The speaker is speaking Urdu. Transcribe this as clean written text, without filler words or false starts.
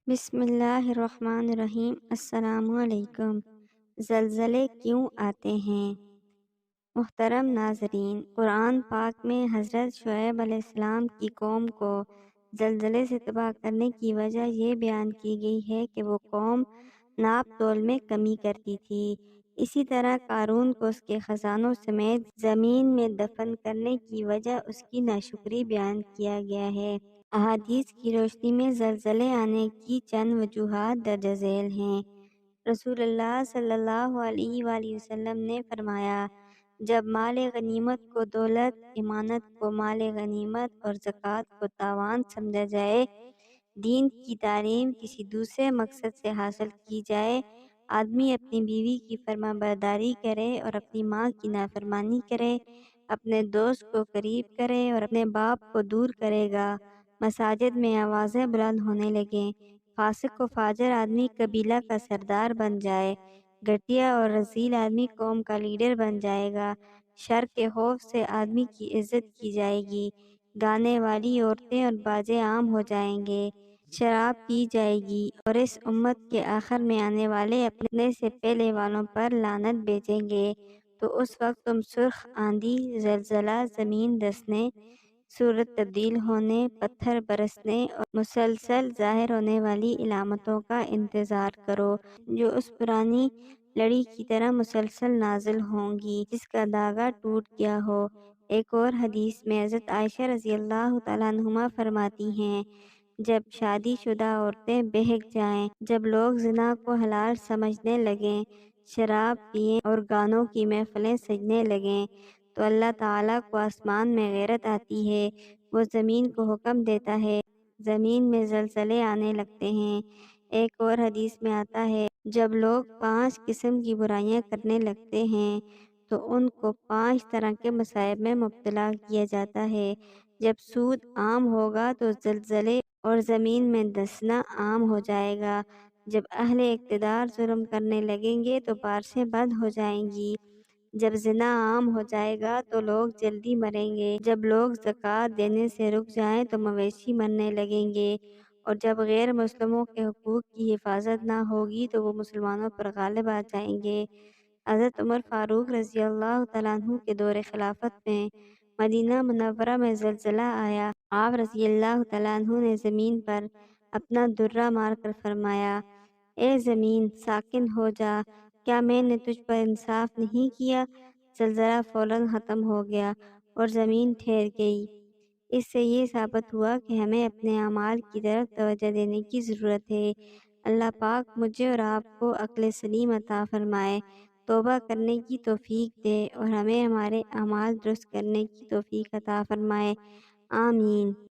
بسم اللہ الرحمن الرحیم۔ السلام علیکم۔ زلزلے کیوں آتے ہیں؟ محترم ناظرین، قرآن پاک میں حضرت شعیب علیہ السلام کی قوم کو زلزلے سے تباہ کرنے کی وجہ یہ بیان کی گئی ہے کہ وہ قوم ناپ تول میں کمی کرتی تھی۔ اسی طرح قارون کو اس کے خزانوں سمیت زمین میں دفن کرنے کی وجہ اس کی ناشکری بیان کیا گیا ہے۔ احادیث کی روشنی میں زلزلے آنے کی چند وجوہات درج ذیل ہیں۔ رسول اللہ صلی اللہ علیہ وآلہ وسلم نے فرمایا، جب مال غنیمت کو دولت، امانت کو مال غنیمت اور زکوٰۃ کو تاوان سمجھا جائے، دین کی تعلیم کسی دوسرے مقصد سے حاصل کی جائے، آدمی اپنی بیوی کی فرما برداری کرے اور اپنی ماں کی نافرمانی کرے، اپنے دوست کو قریب کرے اور اپنے باپ کو دور کرے گا، مساجد میں آوازیں بلند ہونے لگیں، فاسق و فاجر آدمی قبیلہ کا سردار بن جائے، گھٹیا اور رذیل آدمی قوم کا لیڈر بن جائے گا، شر کے خوف سے آدمی کی عزت کی جائے گی، گانے والی عورتیں اور باجے عام ہو جائیں گے، شراب پی جائے گی، اور اس امت کے آخر میں آنے والے اپنے سے پہلے والوں پر لعنت بھیجیں گے، تو اس وقت تم سرخ آندھی، زلزلہ، زمین دھسنے، صورت تبدیل ہونے، پتھر برسنے اور مسلسل ظاہر ہونے والی علامتوں کا انتظار کرو، جو اس پرانی لڑی کی طرح مسلسل نازل ہوں گی جس کا دھاگا ٹوٹ گیا ہو۔ ایک اور حدیث میں حضرت عائشہ رضی اللہ تعالیٰ عنہما فرماتی ہیں، جب شادی شدہ عورتیں بہک جائیں، جب لوگ زنا کو حلال سمجھنے لگیں، شراب پئیں اور گانوں کی محفلیں سجنے لگیں، تو اللہ تعالیٰ کو آسمان میں غیرت آتی ہے، وہ زمین کو حکم دیتا ہے، زمین میں زلزلے آنے لگتے ہیں۔ ایک اور حدیث میں آتا ہے، جب لوگ 5 قسم کی برائیاں کرنے لگتے ہیں تو ان کو 5 طرح کے مصائب میں مبتلا کیا جاتا ہے۔ جب سود عام ہوگا تو زلزلے اور زمین میں دھسنا عام ہو جائے گا۔ جب اہل اقتدار ظلم کرنے لگیں گے تو بارشیں بند ہو جائیں گی۔ جب زنا عام ہو جائے گا تو لوگ جلدی مریں گے۔ جب لوگ زکوٰۃ دینے سے رک جائیں تو مویشی مرنے لگیں گے، اور جب غیر مسلموں کے حقوق کی حفاظت نہ ہوگی تو وہ مسلمانوں پر غالب آ جائیں گے۔ حضرت عمر فاروق رضی اللہ تعالیٰ عنہ کے دور خلافت میں مدینہ منورہ میں زلزلہ آیا۔ آپ رضی اللہ تعالیٰ عنہ نے زمین پر اپنا درہ مار کر فرمایا، اے زمین ساکن ہو جا، کیا میں نے تجھ پر انصاف نہیں کیا؟ زلزلہ فوراً ختم ہو گیا اور زمین ٹھہر گئی۔ اس سے یہ ثابت ہوا کہ ہمیں اپنے اعمال کی طرف توجہ دینے کی ضرورت ہے۔ اللہ پاک مجھے اور آپ کو عقل سلیم عطا فرمائے، توبہ کرنے کی توفیق دے اور ہمیں ہمارے اعمال درست کرنے کی توفیق عطا فرمائے، آمین۔